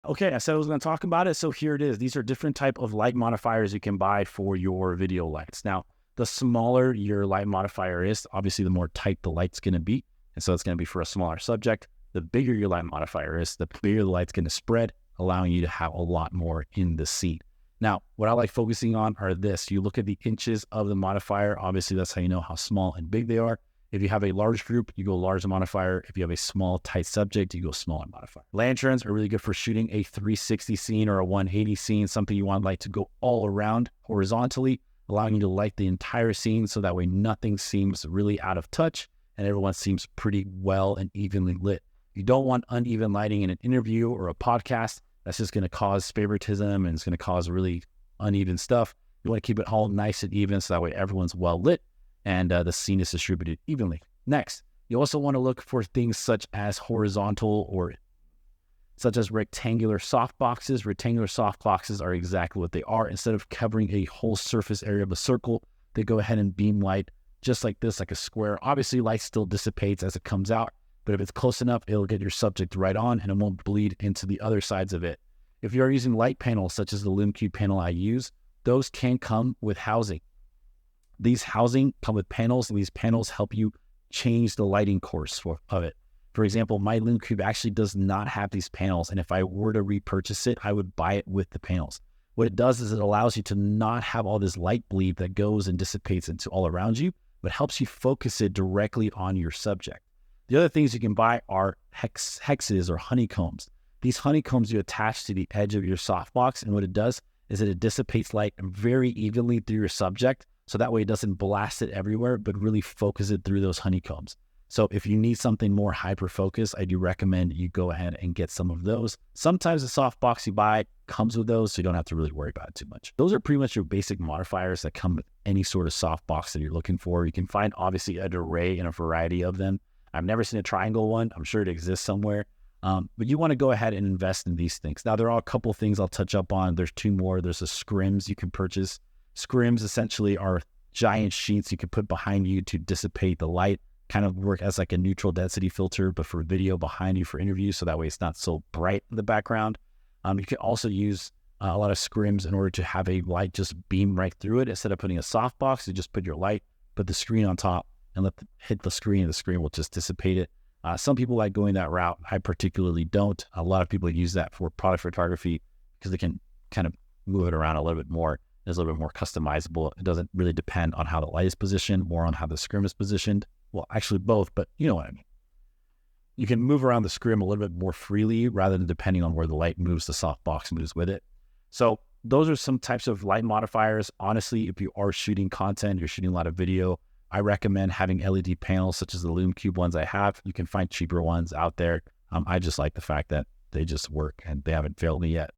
Okay, I said I was going to talk about it, so here it is. These are different type of light modifiers you can buy for your video lights. Now, the smaller your light modifier is, obviously the more tight the light's going to be, and so it's going to be for a smaller subject. The bigger your light modifier is, the bigger the light's going to spread, allowing you to have a lot more in the scene. Now, what I like focusing on are this. You look at the inches of the modifier. Obviously, that's how you know how small and big they are. If you have a large group, you go large modifier. If you have a small, tight subject, you go smaller modifier. Lanterns are really good for shooting a 360 scene or a 180 scene, something you want light to go all around horizontally, allowing you to light the entire scene so that way nothing seems really out of touch and everyone seems pretty well and evenly lit. You don't want uneven lighting in an interview or a podcast. That's just going to cause favoritism and it's going to cause really uneven stuff. You want to keep it all nice and even so that way everyone's well lit and the scene is distributed evenly. Next, you also want to look for things such as horizontal or such as rectangular softboxes. Rectangular softboxes are exactly what they are. Instead of covering a whole surface area of a circle, they go ahead and beam light just like this, like a square. Obviously, light still dissipates as it comes out, but if it's close enough, it'll get your subject right on and it won't bleed into the other sides of it. If you're using light panels, such as the LumeCube panel I use, those can come with housing. These housing come with panels, and these panels help you change the lighting course of it. For example, my LumeCube actually does not have these panels, and if I were to repurchase it, I would buy it with the panels. What it does is it allows you to not have all this light bleed that goes and dissipates into all around you, but helps you focus it directly on your subject. The other things you can buy are hexes or honeycombs. These honeycombs you attach to the edge of your softbox, and what it does is that it dissipates light very evenly through your subject, so that way it doesn't blast it everywhere, but really focus it through those honeycombs. So if you need something more hyper-focused, I do recommend you go ahead and get some of those. Sometimes the softbox you buy comes with those, so you don't have to really worry about it too much. Those are pretty much your basic modifiers that come with any sort of softbox that you're looking for. You can find, obviously, an array and a variety of them. I've never seen a triangle one. I'm sure it exists somewhere. But you want to go ahead and invest in these things. Now, there are a couple things I'll touch up on. There's two more. There's the scrims you can purchase. Scrims essentially are giant sheets you can put behind you to dissipate the light, kind of work as like a neutral density filter, but for video behind you for interviews, so that way it's not so bright in the background. You can also use a lot of scrims in order to have a light just beam right through it. Instead of putting a softbox, you just put your light, put the screen on top, and hit the screen, and the screen will just dissipate it. Some people like going that route. I particularly don't. A lot of people use that for product photography because they can kind of move it around a little bit more. It's a little bit more customizable. It doesn't really depend on how the light is positioned, more on how the scrim is positioned. Well, actually both, but you know what I mean. You can move around the scrim a little bit more freely rather than depending on where the light moves, the softbox moves with it. So those are some types of light modifiers. Honestly, if you are shooting content, you're shooting a lot of video, I recommend having LED panels such as the LumeCube ones I have. You can find cheaper ones out there. I just like the fact that they just work and they haven't failed me yet.